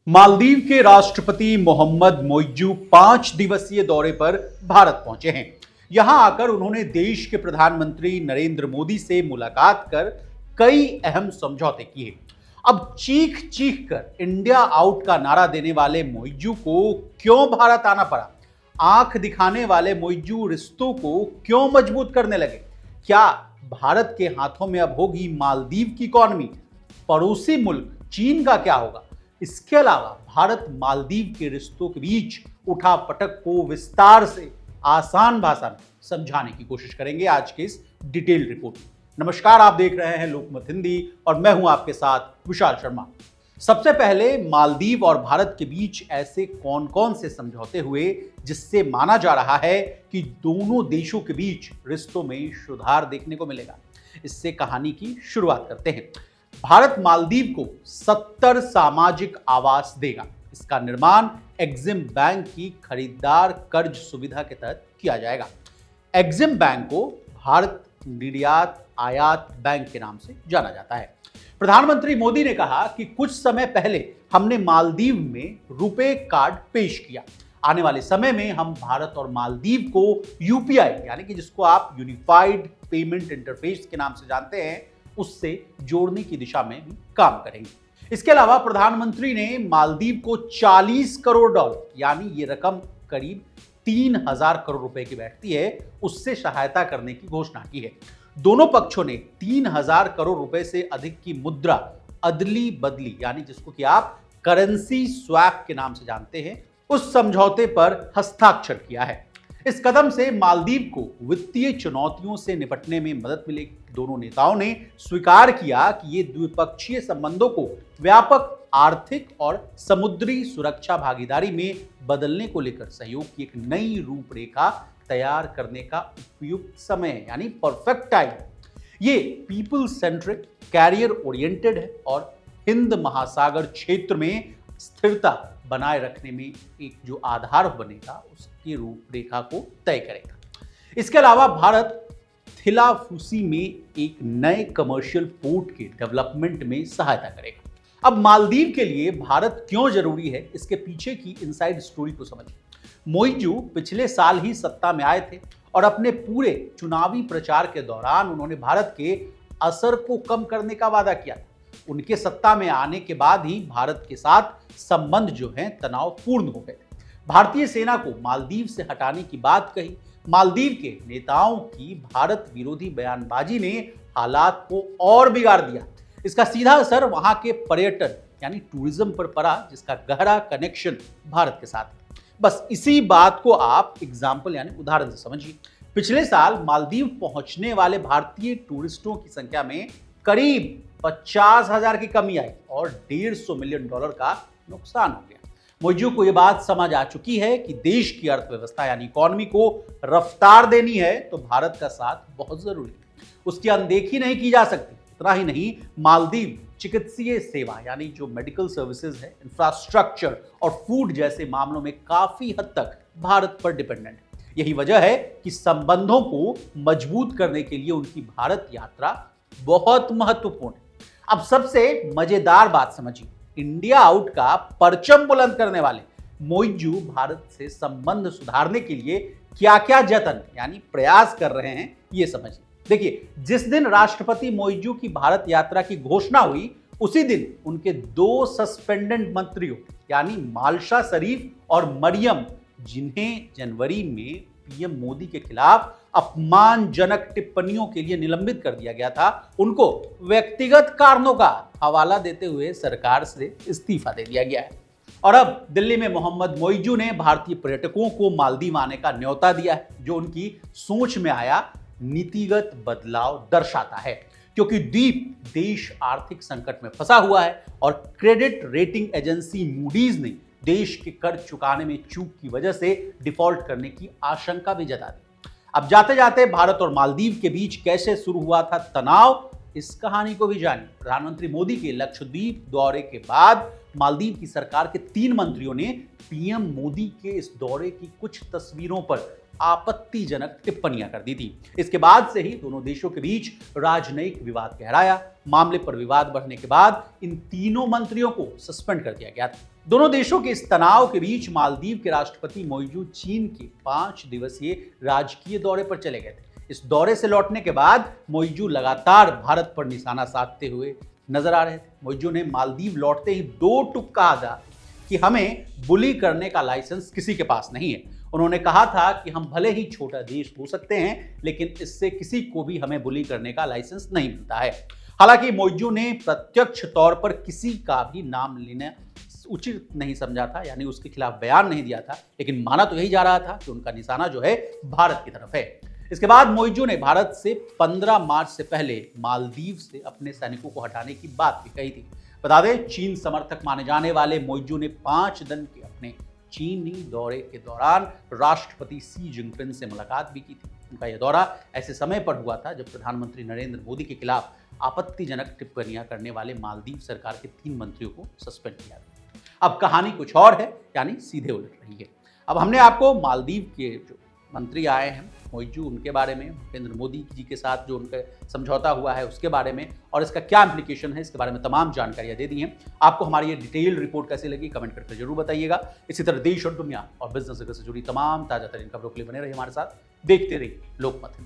मालदीव के राष्ट्रपति मोहम्मद मोइज्जू 5 दिवसीय दौरे पर भारत पहुंचे हैं। यहां आकर उन्होंने देश के प्रधानमंत्री नरेंद्र मोदी से मुलाकात कर कई अहम समझौते किए। अब चीख चीख कर इंडिया आउट का नारा देने वाले मोइज्जू को क्यों भारत आना पड़ा? आंख दिखाने वाले मोइज्जू रिश्तों को क्यों मजबूत करने लगे? क्या भारत के हाथों में अब होगी मालदीव की इकॉनमी? पड़ोसी मुल्क चीन का क्या होगा? इसके अलावा भारत मालदीव के रिश्तों के बीच उठा पटक को विस्तार से आसान भाषा में समझाने की कोशिश करेंगे आज के इस डिटेल रिपोर्ट में। नमस्कार, आप देख रहे हैं लोकमत हिंदी और मैं हूं आपके साथ विशाल शर्मा। सबसे पहले मालदीव और भारत के बीच ऐसे कौन कौन से समझौते हुए जिससे माना जा रहा है कि दोनों देशों के बीच रिश्तों में सुधार देखने को मिलेगा। इससे कहानी की शुरुआत करते हैं। भारत मालदीव को 70 सामाजिक आवास देगा। इसका निर्माण एक्सिम बैंक की खरीदार कर्ज सुविधा के तहत किया जाएगा। एक्सिम बैंक को भारत निर्यात आयात बैंक के नाम से जाना जाता है। प्रधानमंत्री मोदी ने कहा कि कुछ समय पहले हमने मालदीव में रुपे कार्ड पेश किया। आने वाले समय में हम भारत और मालदीव को यूपीआई यानी कि जिसको आप यूनिफाइड पेमेंट इंटरफेस के नाम से जानते हैं, उससे जोड़ने की दिशा में भी काम करेंगे। इसके अलावा प्रधानमंत्री ने मालदीव को 40 करोड़ डॉलर यानी ये रकम करीब 3000 करोड़ रुपए की बैठती है, उससे सहायता करने की घोषणा की है। दोनों पक्षों ने 3000 करोड़ रुपए से अधिक की मुद्रा अदली बदली यानी जिसको कि आप करेंसी स्वैप के नाम से जानते हैं, उस समझौते पर हस्ताक्षर किया है। इस कदम से मालदीव को वित्तीय चुनौतियों से निपटने में मदद मिलेगी। दोनों नेताओं ने स्वीकार किया कि ये द्विपक्षीय संबंधों को व्यापक आर्थिक और समुद्री सुरक्षा भागीदारी में बदलने को लेकर सहयोग की एक नई रूपरेखा तैयार करने का उपयुक्त समय है, यानी परफेक्ट टाइम। ये पीपल सेंट्रिक, कैरियर ओरिएंटेड है और हिंद महासागर क्षेत्र में स्थिरता बनाए रखने में एक जो आधार बनेगा उसकी रूपरेखा को तय करेगा। इसके अलावा भारत थिलाफुसी में एक नए कमर्शियल पोर्ट के डेवलपमेंट में सहायता करेगा। अब मालदीव के लिए भारत क्यों जरूरी है, इसके पीछे की इनसाइड स्टोरी को समझिए। मोइज्जू पिछले साल ही सत्ता में आए थे और अपने पूरे चुनावी प्रचार के दौरान उन्होंने भारत के असर को कम करने का वादा किया। उनके सत्ता में आने के बाद ही भारत के साथ संबंध जो हैं तनावपूर्ण हो गए। भारतीय सेना को मालदीव से हटाने की बात कही। मालदीव के नेताओं की भारत विरोधी बयानबाजी ने हालात को और बिगाड़ दिया। इसका सीधा असर वहां के पर्यटन यानी टूरिज्म पर पड़ा, जिसका गहरा कनेक्शन भारत के साथ है। बस इसी बात को आप एग्जाम्पल यानी उदाहरण से समझिए। पिछले साल मालदीव पहुंचने वाले भारतीय टूरिस्टों की संख्या में करीब 50,000 की कमी आई और $150 मिलियन का नुकसान हो गया। मोइज्जू को यह बात समझ आ चुकी है कि देश की अर्थव्यवस्था यानी इकॉनमी को रफ्तार देनी है तो भारत का साथ बहुत जरूरी है, उसकी अनदेखी नहीं की जा सकती। इतना ही नहीं, मालदीव चिकित्सीय सेवा यानी जो मेडिकल सर्विसेज है, इंफ्रास्ट्रक्चर और फूड जैसे मामलों में काफी हद तक भारत पर डिपेंडेंट है। यही वजह है कि संबंधों को मजबूत करने के लिए उनकी भारत यात्रा बहुत महत्वपूर्ण है। अब सबसे मजेदार बात समझिए, इंडिया आउट का परचम बुलंद करने वाले मोइज्जू भारत से संबंध सुधारने के लिए क्या क्या जतन यानी प्रयास कर रहे हैं, ये समझिए। देखिए, जिस दिन राष्ट्रपति मोइज्जू की भारत यात्रा की घोषणा हुई उसी दिन उनके 2 सस्पेंडेड मंत्रियों यानी मालशा शरीफ और मरियम, जिन्हें जनवरी में पीएम मोदी के खिलाफ अपमानजनक टिप्पणियों के लिए निलंबित कर दिया गया था, उनको व्यक्तिगत कारणों का हवाला देते हुए सरकार से इस्तीफा दे दिया गया है। और अब दिल्ली में मोहम्मद मोइज्जू ने भारतीय पर्यटकों को मालदीव आने का न्योता दिया है, जो उनकी सोच में आया नीतिगत बदलाव दर्शाता है। क्योंकि द्वीप देश आर्थिक संकट में फंसा हुआ है और क्रेडिट रेटिंग एजेंसी मूडीज ने देश के कर्ज चुकाने में चूक की वजह से डिफॉल्ट करने की आशंका भी जता दी। अब जाते जाते भारत और मालदीव के बीच कैसे शुरू हुआ था तनाव, इस कहानी को भी जानिए। प्रधानमंत्री मोदी के लक्षद्वीप दौरे के बाद मालदीव की सरकार के 3 मंत्रियों ने पीएम मोदी के इस दौरे की कुछ तस्वीरों पर आपत्तिजनक टिप्पणियां कर दी थी। इसके बाद से ही दोनों देशों के बीच राजनयिक विवाद गहराया। मामले पर विवाद बढ़ने के बाद इन तीनों मंत्रियों को सस्पेंड कर दिया गया था। दोनों देशों के इस तनाव के बीच मालदीव के राष्ट्रपति मोइजू चीन के 5 दिवसीय राजकीय दौरे पर चले गए थे। इस दौरे से लौटने के बाद मोइजू लगातार भारत पर निशाना साधते हुए नजर आ रहे थे। मोइजू ने मालदीव लौटते ही दो टूक कहा था कि हमें बुली करने का लाइसेंस किसी के पास नहीं है। उन्होंने कहा था कि हम भले ही छोटा देश हो सकते हैं, लेकिन इससे किसी को भी हमें बुली करने का लाइसेंस नहीं मिलता है। हालांकि मोइजू ने प्रत्यक्ष तौर पर किसी का भी नाम लेना उचित नहीं समझा था, यानी उसके खिलाफ बयान नहीं दिया था, लेकिन माना तो यही जा रहा था कि उनका निशाना जो है भारत की तरफ है। इसके बाद मोइजू ने भारत से 15 मार्च से पहले मालदीव से अपने सैनिकों को हटाने की बात भी कही थी। बता दें, चीन समर्थक माने जाने वाले मोइजू ने 5 दिन के अपने चीनी दौरे के दौरान राष्ट्रपति शी जिनपिंग से मुलाकात भी की थी। उनका यह दौरा ऐसे समय पर हुआ था जब प्रधानमंत्री नरेंद्र मोदी के खिलाफ आपत्तिजनक टिप्पणियां करने वाले मालदीव सरकार के 3 मंत्रियों को सस्पेंड किया गया। अब कहानी कुछ और है, यानी सीधे उलट रही है। अब हमने आपको मालदीव के जो मंत्री आए हैं मोइजू, उनके बारे में, नरेंद्र मोदी जी के साथ जो उनका समझौता हुआ है उसके बारे में और इसका क्या इम्प्लीकेशन है, इसके बारे में तमाम जानकारियां दे दी हैं। आपको हमारी ये डिटेल रिपोर्ट कैसी लगी कमेंट करके जरूर बताइएगा। इसी तरह देश और दुनिया और बिजनेस जगत से जुड़ी तमाम ताजा तरीन खबरों के लिए बने रहिए हमारे साथ, देखते रहिए लोकमत।